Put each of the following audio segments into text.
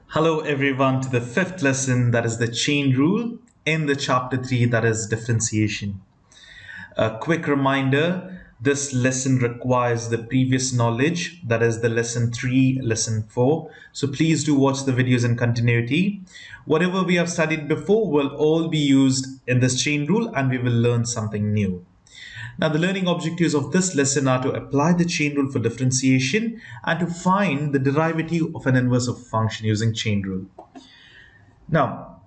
Hello, everyone, to the fifth lesson, that is the chain rule, in the chapter 3, that is differentiation. A quick reminder, this lesson requires the previous knowledge, that is the lesson 3, lesson 4. So please do watch the videos in continuity. Whatever we have studied before will all be used in this chain rule, and we will learn something new. Now, the learning objectives of this lesson are to apply the chain rule for differentiation and to find the derivative of an inverse of a function using chain rule. Now,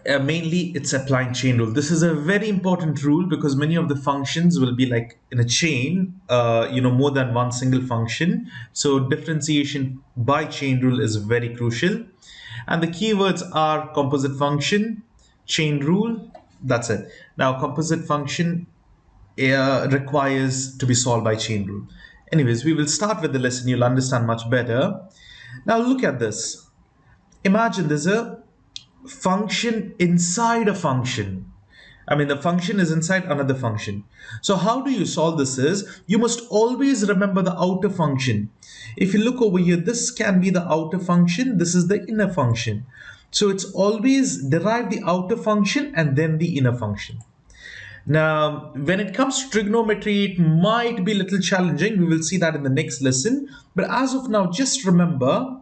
mainly it's applying chain rule. This is a very important rule because many of the functions will be like in a chain, more than one single function. So differentiation by chain rule is very crucial. And the keywords are composite function, chain rule. That's it. Now, composite function requires to be solved by chain rule. Anyways, we will start with the lesson. You'll understand much better. Now look at this. Imagine there's a function inside a function. I mean, the function is inside another function. So how do you solve this is, you must always remember the outer function. If you look over here, this can be the outer function, this is the inner function. So it's always derive the outer function and then the inner function. Now, when it comes to trigonometry, it might be a little challenging. We will see that in the next lesson. But as of now, just remember,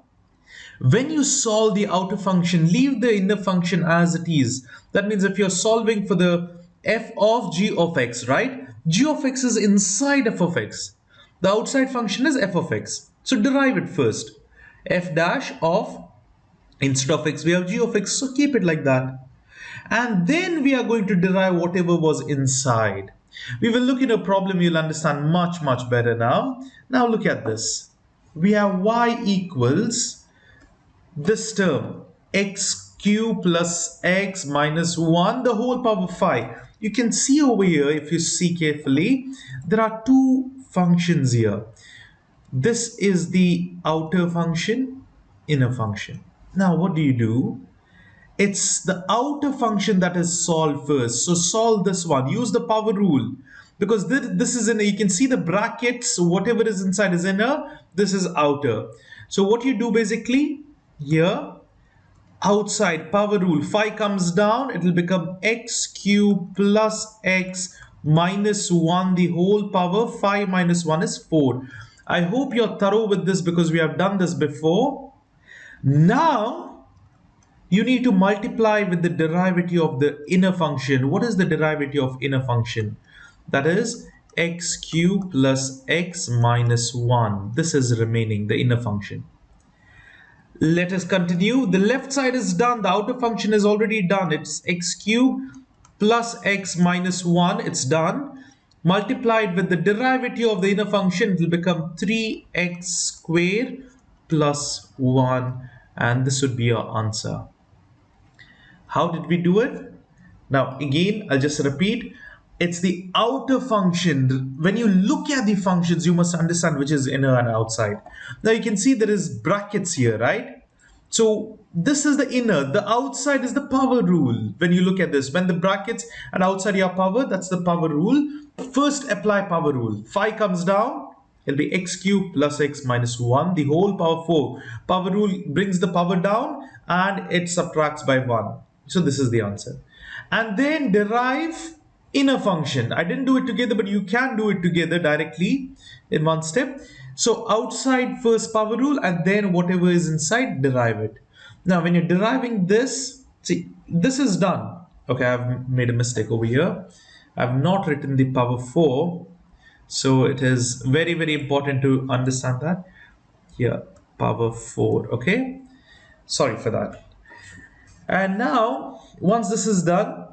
when you solve the outer function, leave the inner function as it is. That means if you're solving for the f of g of x, right? G of x is inside f of x. The outside function is f of x. So derive it first. F dash of, instead of x, we have g of x. So keep it like that. And then we are going to derive whatever was inside. We will look in a problem, you'll understand much better now. Now look at this. We have y equals this term, x cube plus x minus 1, the whole power 5. You can see over here, if you see carefully, there are two functions here. This is the outer function, inner function. Now what do? It's the outer function that is solved first. So solve this one. Use the power rule. Because this is inner. You can see the brackets. Whatever is inside is inner. This is outer. So what you do basically here, outside power rule, 5 comes down. It will become x cube plus x minus 1. The whole power. 5 minus 1 is 4. I hope you're thorough with this because we have done this before. Now, you need to multiply with the derivative of the inner function. What is the derivative of inner function? That is x cubed plus x minus 1. This is remaining, the inner function. Let us continue. The left side is done. The outer function is already done. It's x cubed plus x minus 1. It's done. Multiplied with the derivative of the inner function, it will become 3x squared plus 1. And this would be your answer. How did we do it? Now, again, I'll just repeat. It's the outer function. When you look at the functions, you must understand which is inner and outside. Now, you can see there is brackets here, right? So, this is the inner. The outside is the power rule. When you look at this, when the brackets and outside your power, that's the power rule. First, apply power rule. 5 comes down. It'll be x cubed plus x minus 1. The whole power 4. Power rule brings the power down and it subtracts by 1. So this is the answer. And then derive inner function. I didn't do it together, but you can do it together directly in one step. So outside first power rule and then whatever is inside, derive it. Now when you're deriving this, see, this is done. Okay, I've made a mistake over here. I've not written the power 4. So it is very important to understand that. Here, power 4. Okay, sorry for that. And now, once this is done,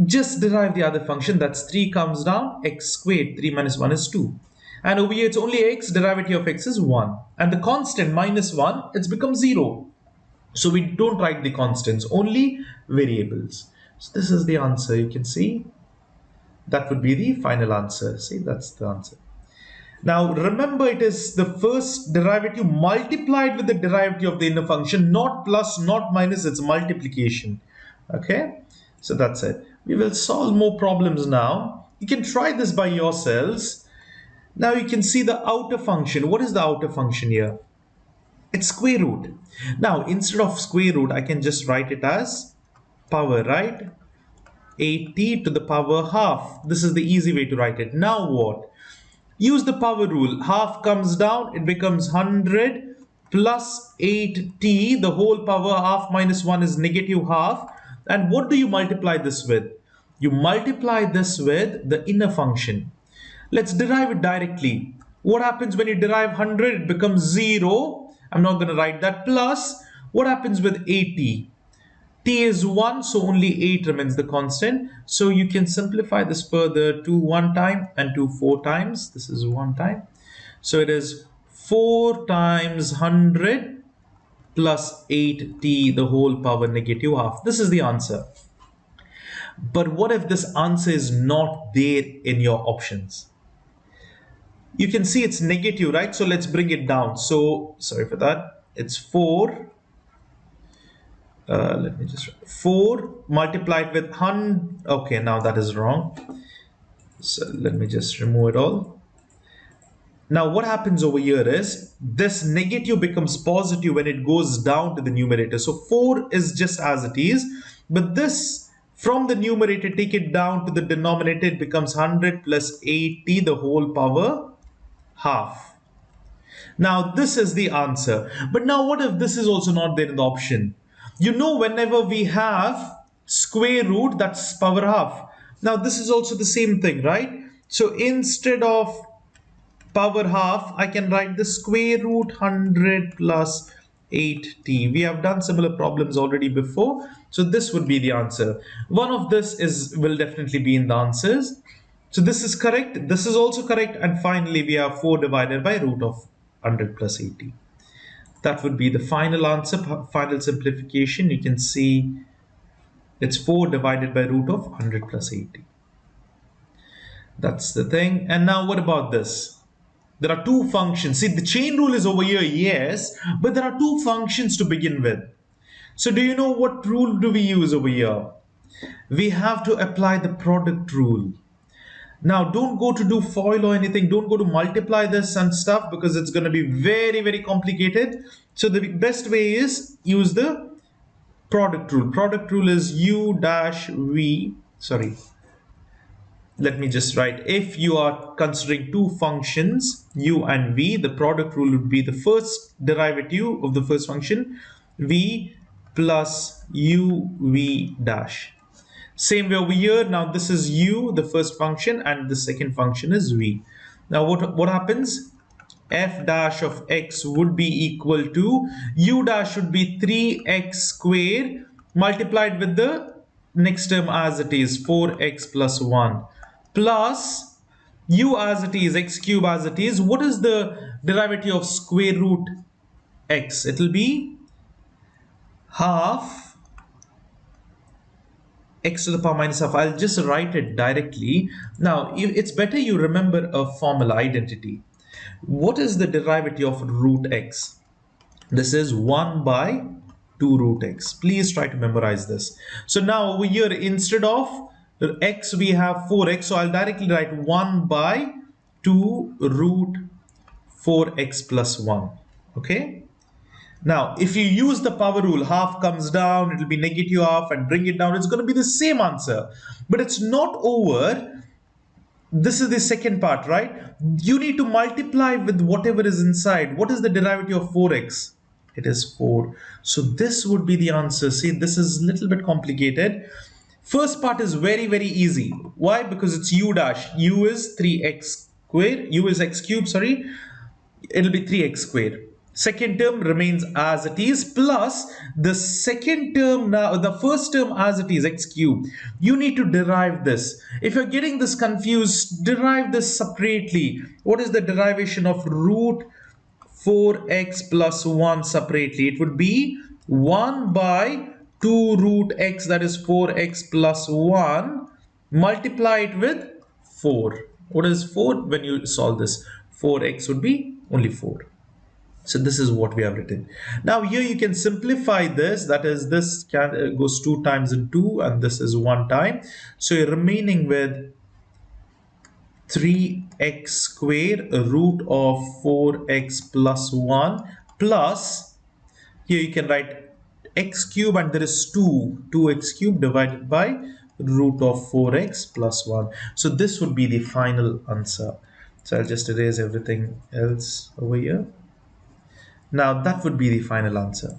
just derive the other function. That's 3 comes down, x squared. 3 minus 1 is 2. And over here, it's only x. Derivative of x is 1. And the constant minus 1, it's become 0. So we don't write the constants, only variables. So this is the answer. You can see that would be the final answer. See, that's the answer. Now remember, it is the first derivative multiplied with the derivative of the inner function, not plus, not minus, it's multiplication. Okay, so that's it. We will solve more problems now. You can try this by yourselves. Now you can see the outer function. What is the outer function here? It's square root. Now, instead of square root, I can just write it as power, right? 80 to the power half. This is the easy way to write it. Now what? Use the power rule. Half comes down, it becomes 100 plus 8t. The whole power half minus 1 is negative half. And what do you multiply this with? You multiply this with the inner function. Let's derive it directly. What happens when you derive 100? It becomes 0. I'm not going to write that. Plus, what happens with 80? T is 1, so only 8 remains the constant. So you can simplify this further to 1 time and to 4 times. This is 1 time. So it is 4 times 100 plus 8t, the whole power negative half. This is the answer. But what if this answer is not there in your options? You can see it's negative, right? So let's bring it down. So sorry for that. It's 4. Let me just 4 multiplied with 100. Okay, now that is wrong. So let me just remove it all. Now what happens over here is this negative becomes positive when it goes down to the numerator. So 4 is just as it is, but this from the numerator, take it down to the denominator, it becomes 100 plus 80, the whole power half. Now this is the answer. But now what if this is also not there in the option? You know, whenever we have square root, that's power half. Now this is also the same thing, right? So instead of power half, I can write the square root 100 plus 8t. We have done similar problems already before. So this would be the answer. One of this will definitely be in the answers. So this is correct. This is also correct. And finally, we have 4 divided by root of 100 plus 80. That would be the final answer, final simplification. You can see it's 4 divided by root of 100 plus 80. That's the thing. And now what about this? There are two functions. See, the chain rule is over here, yes, but there are two functions to begin with. So do you know what rule do we use over here? We have to apply the product rule. Now, don't go to do FOIL or anything. Don't go to multiply this and stuff because it's going to be very, very complicated. So the best way is use the product rule. Product rule is U dash V. Sorry. Let me just write. If you are considering two functions, U and V, the product rule would be the first derivative of the first function, V plus U V dash. Same way over here. Now this is u, the first function, and the second function is v. Now what happens? F dash of x would be equal to u dash should be 3x squared multiplied with the next term as it is 4x plus 1 plus u as it is x cube as it is. What is the derivative of square root x? It will be half x to the power minus half. I'll just write it directly. Now, it's better you remember a formal identity. What is the derivative of root x? This is 1 by 2 root x. Please try to memorize this. So now over here, instead of x, we have 4x. So I'll directly write 1 by 2 root 4x plus 1. Okay? Now, if you use the power rule, half comes down, it will be negative half, and bring it down, it's going to be the same answer. But it's not over. This is the second part, right? You need to multiply with whatever is inside. What is the derivative of 4x? It is 4. So this would be the answer. See, this is a little bit complicated. First part is very, very easy. Why? Because it's u dash. U is 3x squared. U is x cubed, sorry. It'll be 3x squared. Second term remains as it is plus the second term now, the first term as it is, x cubed. You need to derive this. If you're getting this confused, derive this separately. What is the derivation of root 4x plus 1 separately? It would be 1 by 2 root x, that is 4x plus 1. Multiply it with 4. What is 4? When you solve this, 4x would be only 4. So this is what we have written. Now here you can simplify this. That is, this goes 2 times in 2 and this is 1 time. So you're remaining with 3x squared root of 4x plus 1 plus, here you can write x cube, and there is 2x cube divided by root of 4x plus 1. So this would be the final answer. So I'll just erase everything else over here. Now that would be the final answer.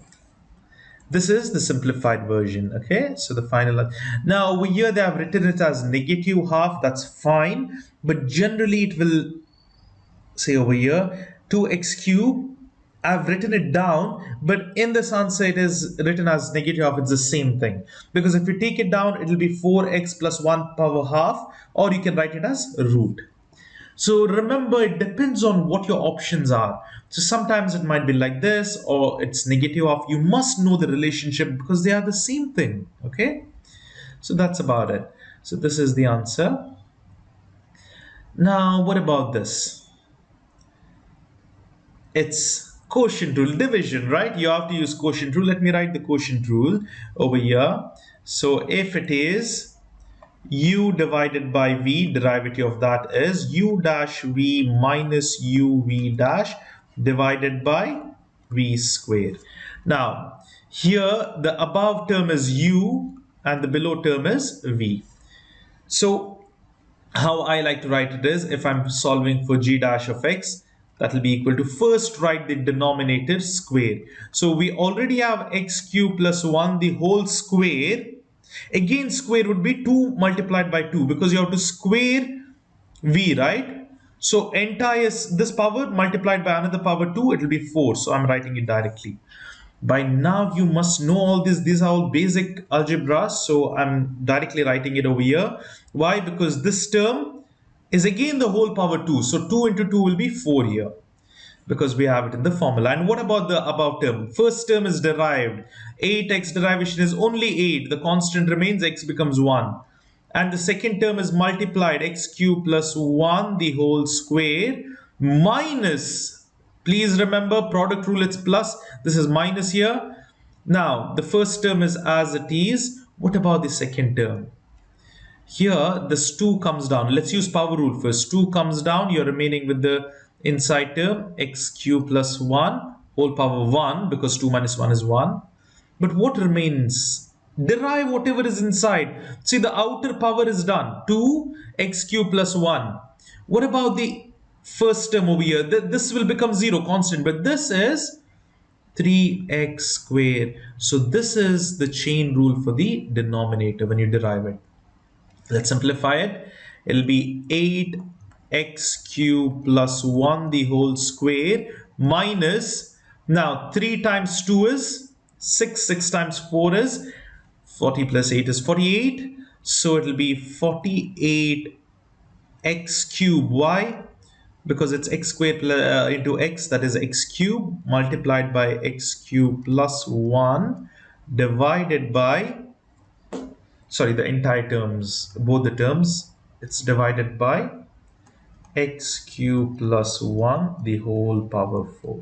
This is the simplified version. Okay, so the final. Now over here they have written it as negative half. That's fine, but generally it will say over here 2x cube. I've written it down, but in this answer it is written as negative half. It's the same thing, because if you take it down, it will be 4x plus 1 power half, or you can write it as root. So remember, it depends on what your options are. So sometimes it might be like this, or it's negative half. You must know the relationship because they are the same thing. Okay, so that's about it. So this is the answer. Now what about this? It's quotient rule, division, right? You have to use quotient rule. Let me write the quotient rule over here. So if it is u divided by v, derivative of that is u dash v minus u v dash divided by v squared. Now here the above term is u and the below term is v. So how I like to write it is, if I'm solving for g dash of x, that will be equal to, first write the denominator square. So we already have x cube plus 1 the whole square. Again, square would be 2 multiplied by 2, because you have to square v, right? So entire this power multiplied by another power 2, it will be 4. So I'm writing it directly. By now you must know all this. These are all basic algebra, so I'm directly writing it over here. Why? Because this term is again the whole power 2, so 2 into 2 will be 4 here, because we have it in the formula. And what about the above term? First term is derived. 8x derivation is only 8. The constant remains, x becomes 1. And the second term is multiplied, x cube plus 1 the whole square minus, please remember product rule, it's plus, this is minus here. Now the first term is as it is. What about the second term? Here this 2 comes down. Let's use power rule first. 2 comes down, you're remaining with the inside term x cube plus 1 whole power 1, because 2 minus 1 is 1. But what remains? Derive whatever is inside. See, the outer power is done. 2x cube plus 1. What about the first term over here? This will become 0, constant, but this is 3x squared. So this is the chain rule for the denominator when you derive it. Let's simplify it. It'll be 8x cube plus 1 the whole square minus, now 3 times 2 is 6, 6 times 4 is 40 plus 8 is 48. So it'll be 48x cube. Why? Because it's x squared into x, that is x cube multiplied by x cube plus 1 divided by, sorry, the entire terms, both the terms, it's divided by x cube plus 1 the whole power 4.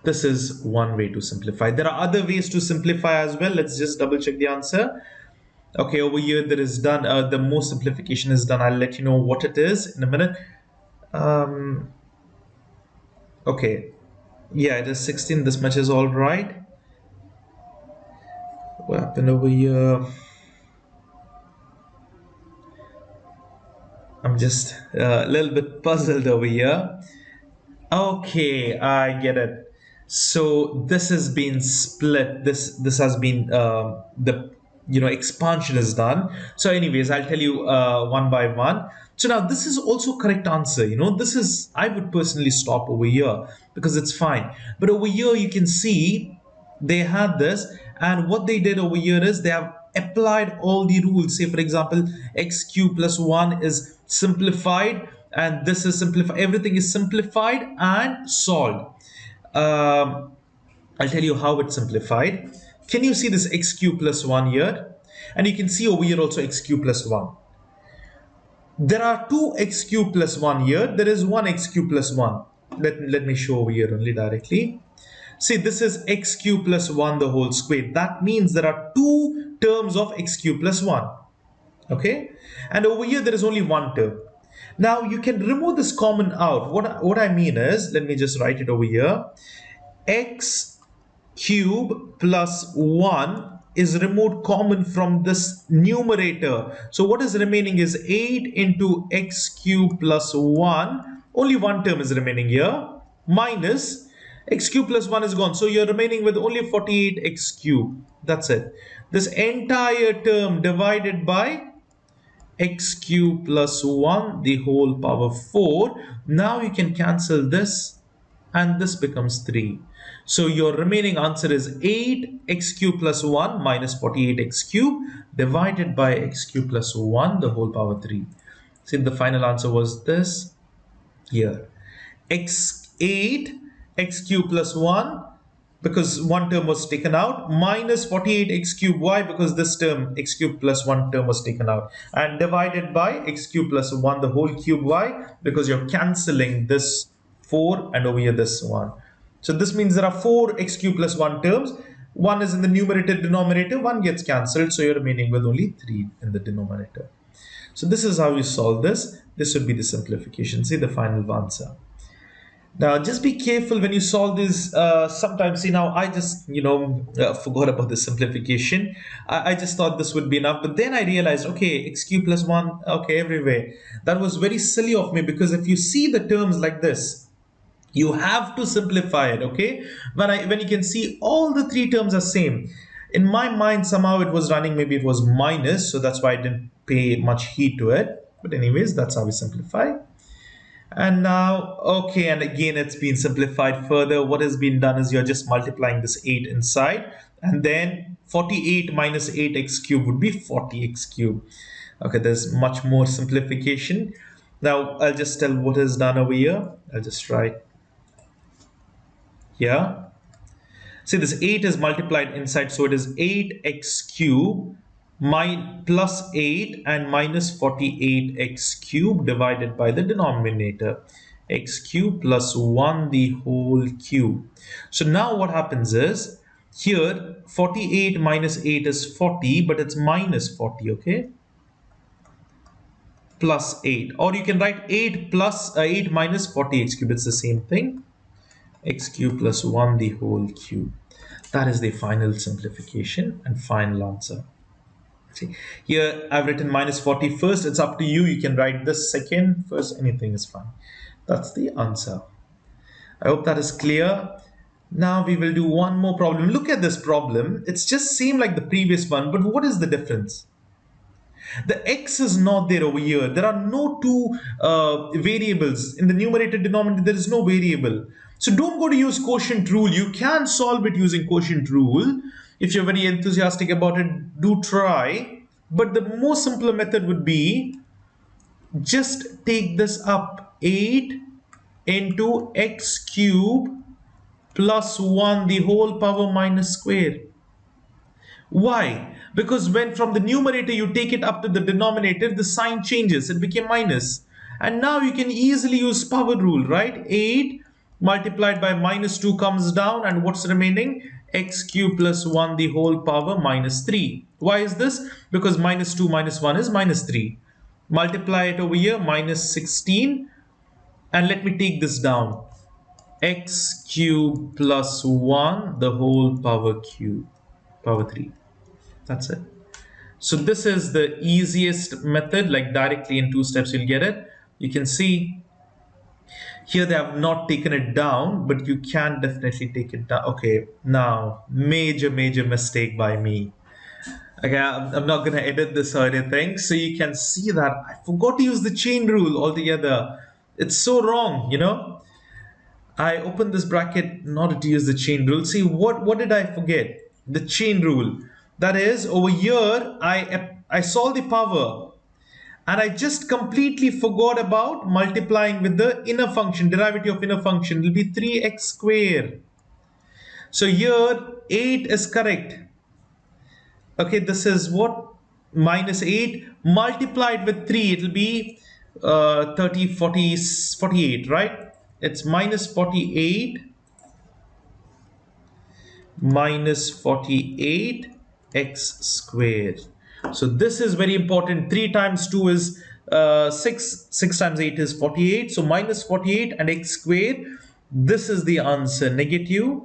This is one way to simplify. There are other ways to simplify as well. Let's just double check the answer. Okay, over here there is done, the most simplification is done. I'll let you know what it is in a minute. Okay, yeah, it is 16. This much is all right. What happened over here? I'm just a little bit puzzled over here. Okay, I get it. So this has been split. This has been the expansion is done. So anyways, I'll tell you one by one. So now this is also correct answer. This is, I would personally stop over here because it's fine. But over here you can see they had this, and what they did over here is they have applied all the rules. Say for example, x cube plus 1 is simplified, and this is simplified. Everything is simplified and solved. I'll tell you how it's simplified. Can you see this x cube plus 1 here? And you can see over here also x cube plus 1. There are two x cube plus 1 here. There is one x cube plus 1. Let me show over here only directly. See, this is x cube plus 1 the whole square. That means there are two terms of x cube plus 1. Okay? And over here there is only one term. Now you can remove this common out. What I mean is, let me just write it over here. x cube plus 1 is removed common from this numerator. So what is remaining is 8 into x cube plus 1. Only one term is remaining here. Minus x cube plus 1 is gone. So you're remaining with only 48x cube. That's it. This entire term divided by x cube plus 1 the whole power 4. Now you can cancel this and this becomes 3. So your remaining answer is 8x cube plus 1 minus 48x cube divided by x cube plus 1 the whole power 3. See, the final answer was this here. X8 x cube plus 1 because one term was taken out minus 48 x cube y because this term x cube plus 1 term was taken out and divided by x cube plus 1 the whole cube y because you're cancelling this 4 and over here this 1. So this means there are 4 x cube plus 1 terms. One is in the numerator denominator, one gets cancelled, so you're remaining with only 3 in the denominator. So this is how you solve this. This would be the simplification. See the final answer. Now, just be careful when you solve this. Sometimes, see, now I just, forgot about the simplification. I just thought this would be enough. But then I realized, okay, x cube plus 1, okay, everywhere. That was very silly of me because if you see the terms like this, you have to simplify it, okay? When you can see all the three terms are same. In my mind, somehow it was running, maybe it was minus, so that's why I didn't pay much heed to it. But anyways, that's how we simplify. And now, okay, and again, it's been simplified further. What has been done is you're just multiplying this 8 inside, and then 48 minus 8x cubed would be 40x cubed. Okay, there's much more simplification. Now, I'll just tell what is done over here. I'll just write here. See, this 8 is multiplied inside, so it is 8x cubed plus 8 and minus 48x cubed divided by the denominator x cubed plus 1 the whole cube. So now what happens is here 48 minus 8 is 40, but it's minus 40, okay, plus 8, or you can write 8 plus 8 minus 40x cubed. It's the same thing, x cubed plus 1 the whole cube. That is the final simplification and final answer. See, here I've written minus 40 first. It's up to you. You can write this second, first, anything is fine. That's the answer. I hope that is clear. Now we will do one more problem. Look at this problem. It's just same like the previous one, but what is the difference? The x is not there over here. There are no two variables. In the numerator denominator, there is no variable. So don't go to use quotient rule. You can solve it using quotient rule. If you're very enthusiastic about it, do try. But the more simpler method would be just take this up. 8 into x cube plus 1 the whole power minus square. Why? Because when from the numerator you take it up to the denominator, the sign changes. It became minus. And now you can easily use power rule, right? 8 multiplied by minus 2 comes down, and what's remaining? X cube plus 1 the whole power minus 3. Why is this? Because minus 2 minus 1 is minus 3. Multiply it over here, minus 16. And let me take this down. X cube plus 1 the whole power cube, power 3. That's it. So this is the easiest method, like directly in 2 steps you'll get it. You can see here they have not taken it down, but you can definitely take it down. Okay, now major mistake by me. Okay, I'm not gonna edit this or anything, so you can see that I forgot to use the chain rule altogether. It's so wrong, you know. I opened this bracket not to use the chain rule. See, what did I forget? The chain rule. That is, over here, I saw the power. And I just completely forgot about multiplying with the inner function, derivative of inner function. It will be 3x squared. So here, 8 is correct. Okay, this is what? Minus 8 multiplied with 3. It will be 30, 40, 48, right? It's minus 48 minus 48 x squared. So this is very important. 3 times 2 is 6. 6 times 8 is 48. So minus 48 and x squared. This is the answer. Negative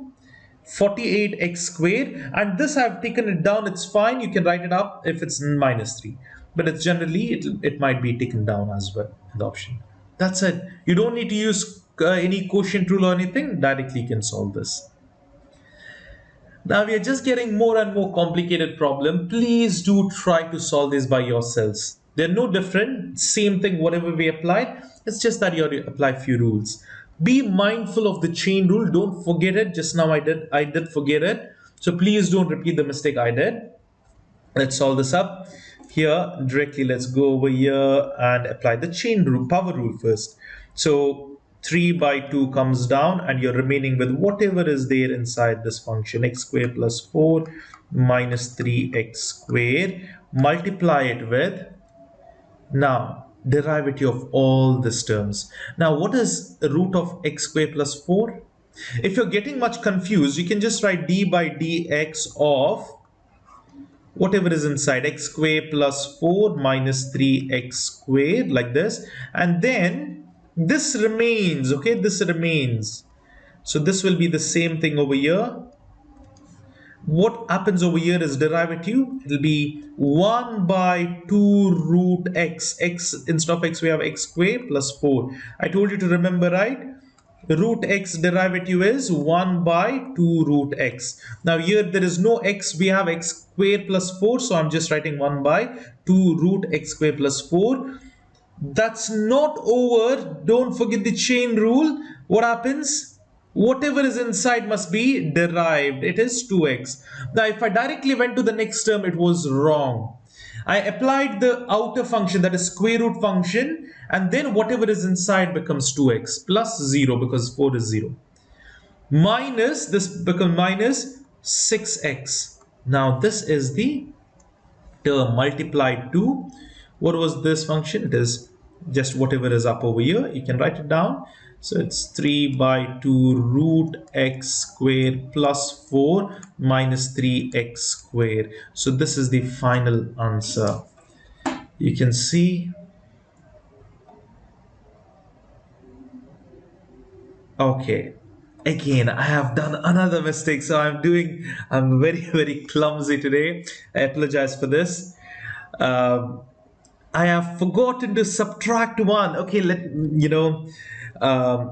48x squared, and this I've taken it down. It's fine, you can write it up if it's minus 3, but it's generally it might be taken down as well in the option. That's it. You don't need to use any quotient rule or anything. Directly you can solve this. Now we are just getting more and more complicated problem. Please do try to solve this by yourselves. They're no different, same thing, whatever we applied. It's just that you have to apply few rules. Be mindful of the chain rule. Don't forget it. Just now I did forget it. So please don't repeat the mistake I did. Let's solve this up. Here, directly, let's go over here and apply the chain rule, power rule first. So 3 by 2 comes down, and you're remaining with whatever is there inside this function, x squared plus 4 minus 3x squared. Multiply it with, now, derivative of all these terms. Now, what is the root of x squared plus 4? If you're getting much confused, you can just write d by dx of whatever is inside, x squared plus 4 minus 3x squared, like this, and then this remains, okay, this remains. So this will be the same thing over here. What happens over here is derivative. It will be 1 by 2 root x. Instead of x we have x squared plus 4. I told you to remember, right? Root x derivative is 1 by 2 root x. Now here there is no x, we have x squared plus 4, so I'm just writing 1 by 2 root x squared plus 4. That's not over. Don't forget the chain rule. What happens? Whatever is inside must be derived. It is 2x. Now if I directly went to the next term, it was wrong. I applied the outer function, that is square root function, and then whatever is inside becomes 2x plus 0 because 4 is 0. Minus, this becomes minus 6x. Now this is the term multiplied to, what was this function? It is just whatever is up over here. You can write it down. So it's 3 by 2 root x squared plus 4 minus 3x squared. So this is the final answer. You can see. Okay. Again, I have done another mistake. So I'm very, very clumsy today. I apologize for this. I have forgotten to subtract 1. Okay,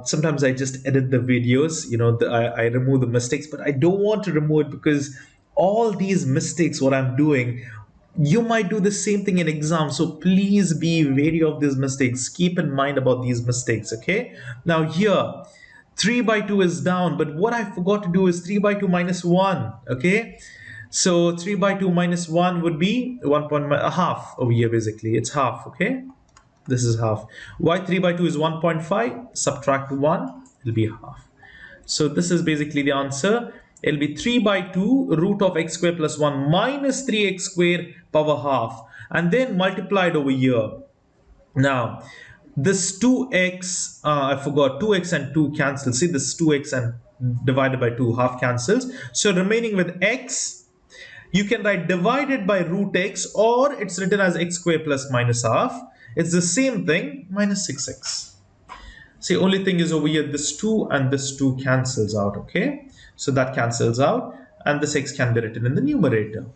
sometimes I just edit the videos, I remove the mistakes, but I don't want to remove it because all these mistakes, what I'm doing, you might do the same thing in exam. So please be wary of these mistakes. Keep in mind about these mistakes, okay? Now here, 3 by 2 is down, but what I forgot to do is 3 by 2 minus 1, okay? So 3 by 2 minus 1 would be 1.5 over here, basically. It's half, okay? This is half. Why 3 by 2 is 1.5? Subtract 1, it'll be half. So this is basically the answer. It'll be 3 by 2 root of x squared plus 1 minus 3x squared power half. And then multiplied over here. Now, this 2x, I forgot, 2x and 2 cancel. See, this 2x and divided by 2, half cancels. So remaining with x, you can write divided by root x, or it's written as x squared plus minus half. It's the same thing, minus 6x. See, only thing is over here, this 2 and this 2 cancels out, okay? So that cancels out, and this x can be written in the numerator.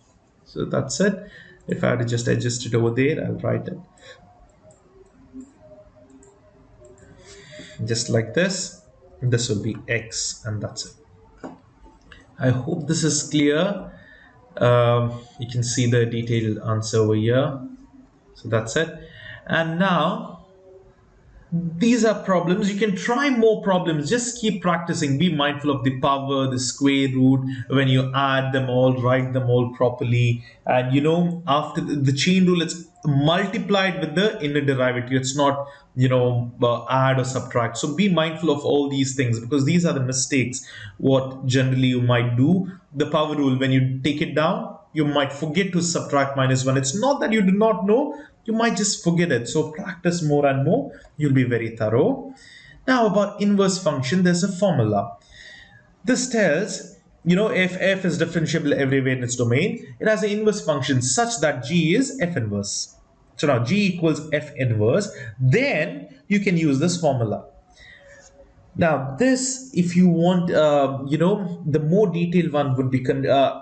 So that's it. If I had to just adjust it over there, I'll write it just like this. This will be x, and that's it. I hope this is clear. You can see the detailed answer over here. So that's it. And now, these are problems. You can try more problems. Just keep practicing. Be mindful of the power, the square root. When you add them all, write them all properly. And after the chain rule, it's multiplied with the inner derivative. It's not, add or subtract. So be mindful of all these things, because these are the mistakes what generally you might do. The power rule, when you take it down, you might forget to subtract minus 1. It's not that you do not know, you might just forget it. So practice more and more, you'll be very thorough. Now about inverse function, there's a formula. This tells, if f is differentiable everywhere in its domain, it has an inverse function such that g is f inverse. So now g equals f inverse, then you can use this formula. Now, this, if you want, the more detailed one would be,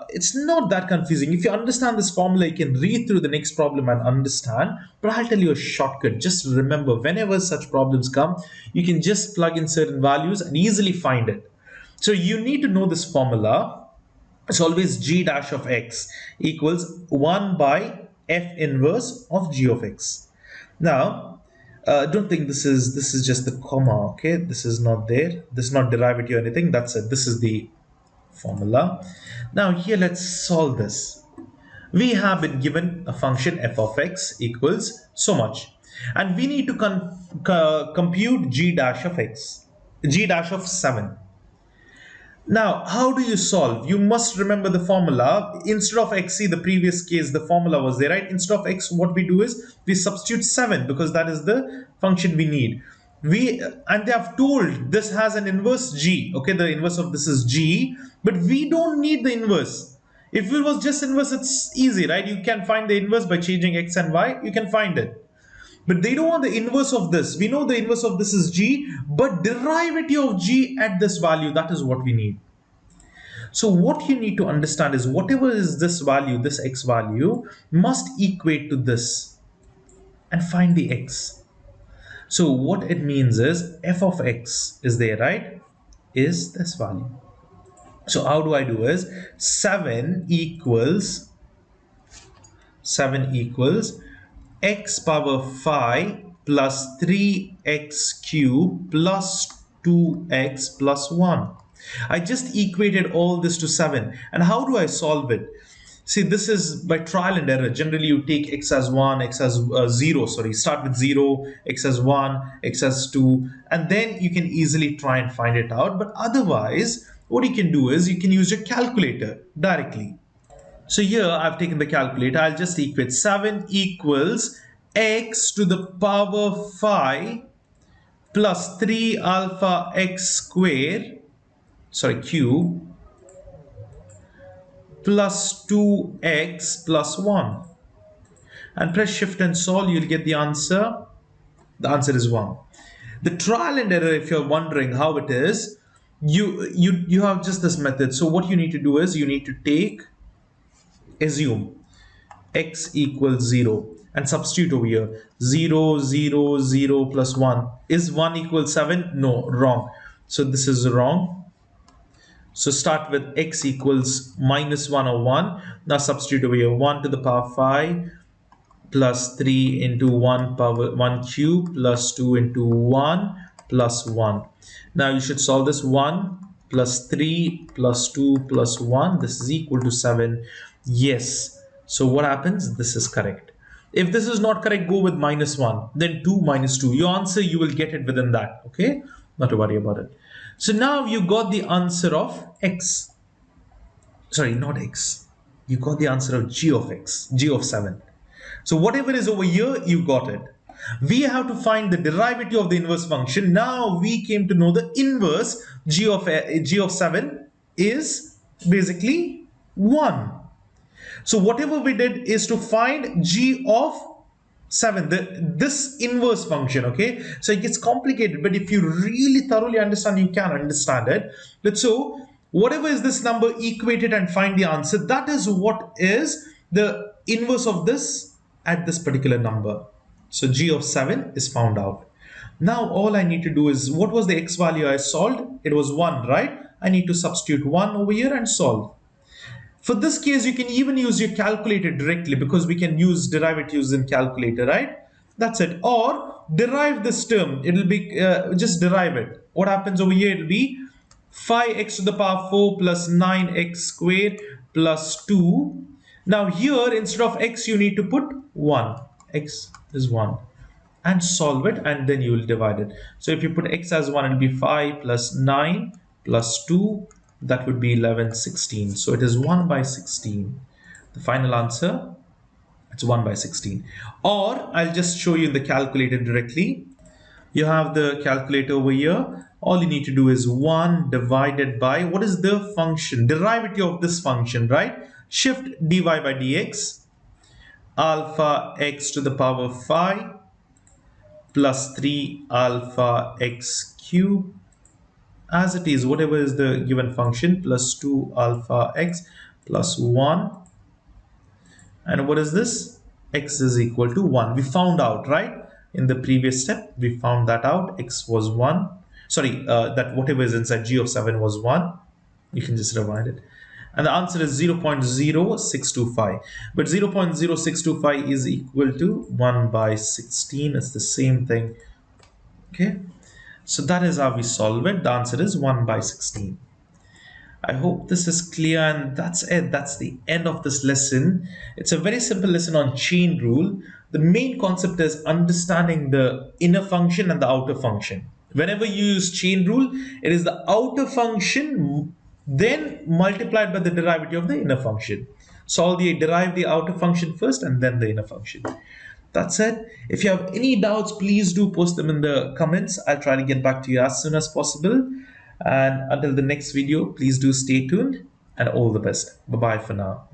it's not that confusing. If you understand this formula, you can read through the next problem and understand. But I'll tell you a shortcut. Just remember, whenever such problems come, you can just plug in certain values and easily find it. So you need to know this formula. It's always g dash of x equals 1 by f inverse of g of x. Now, don't think this is just the comma, okay? This is not there. This is not derivative or anything. That's it. This is the formula. Now here, let's solve this. We have been given a function f of x equals so much, and we need to compute g dash of x, g dash of 7. Now, how do you solve? You must remember the formula. Instead of x, see the previous case, the formula was there, right? Instead of x, what we do is we substitute 7 because that is the function we need. And they have told this has an inverse g. Okay, the inverse of this is g, but we don't need the inverse. If it was just inverse, it's easy, right? You can find the inverse by changing x and y. You can find it. But they don't want the inverse of this. We know the inverse of this is g, but derivative of g at this value, that is what we need. So what you need to understand is whatever is this value, this x value, must equate to this and find the x. So what it means is f of x is there, right? Is this value. So how do I do is 7 equals x power 5 plus 3x cube plus 2x plus 1. I just equated all this to 7. And how do I solve it? See, this is by trial and error. Generally, you take x as 1, x as 0, sorry, start with 0, x as 1, x as 2, and then you can easily try and find it out. But otherwise, what you can do is you can use your calculator directly. So here I've taken the calculator. I'll just equate 7 equals x to the power 5 plus 3 alpha x square, sorry, cube, plus 2x plus 1. And press shift and solve, you'll get the answer. The answer is 1. The trial and error, if you're wondering how it is, you have just this method. So what you need to do is you need to assume x equals 0 and substitute over here. 0, 0, 0 plus 1. Is 1 equals 7? No, wrong. So this is wrong. So start with x equals minus 1 or 1. Now substitute over here. 1 to the power 5 plus 3 into 1 power 1 cube plus 2 into 1 plus 1. Now you should solve this. 1 plus 3 plus 2 plus 1. This is equal to 7. Yes. So what happens? This is correct. If this is not correct, go with minus 1. Then 2 minus 2. Your answer, you will get it within that. Okay? Not to worry about it. So now you got the answer of x. Sorry, not x. You got the answer of g of x. G of 7. So whatever is over here, you got it. We have to find the derivative of the inverse function. Now we came to know the inverse g of 7 is basically 1. So whatever we did is to find g of 7, this inverse function, okay? So it gets complicated, but if you really thoroughly understand, you can understand it. But so whatever is this number, equate it and find the answer. That is what is the inverse of this at this particular number. So g of 7 is found out. Now all I need to do is, what was the x value I solved? It was 1, right? I need to substitute 1 over here and solve. For this case, you can even use your calculator directly because we can use derivatives in calculator, right? That's it. Or derive this term. It'll be, just derive it. What happens over here? It'll be 5x to the power 4 plus 9x squared plus 2. Now here, instead of x, you need to put 1. X is 1. And solve it, and then you will divide it. So if you put x as 1, it'll be 5 plus 9 plus 2. That would be 11, 16. So it is 1 by 16. The final answer, it's 1 by 16. Or I'll just show you in the calculator directly. You have the calculator over here. All you need to do is 1 divided by, what is the function? Derivative of this function, right? Shift dy by dx. Alpha x to the power 5 plus 3 alpha x cube as it is, whatever is the given function, plus 2 alpha x plus 1. And what is this? X is equal to 1. We found out, right? In the previous step, we found that out. X was 1. Sorry, that whatever is inside g of 7 was 1. You can just rewind it. And the answer is 0.0625. But 0.0625 is equal to 1 by 16. It's the same thing. Okay. So that is how we solve it. The answer is 1 by 16. I hope this is clear, and that's it. That's the end of this lesson. It's a very simple lesson on chain rule. The main concept is understanding the inner function and the outer function. Whenever you use chain rule, it is the outer function then multiplied by the derivative of the inner function. Derive the outer function first and then the inner function. That's it. If you have any doubts, please do post them in the comments. I'll try to get back to you as soon as possible. And until the next video, please do stay tuned and all the best. Bye bye for now.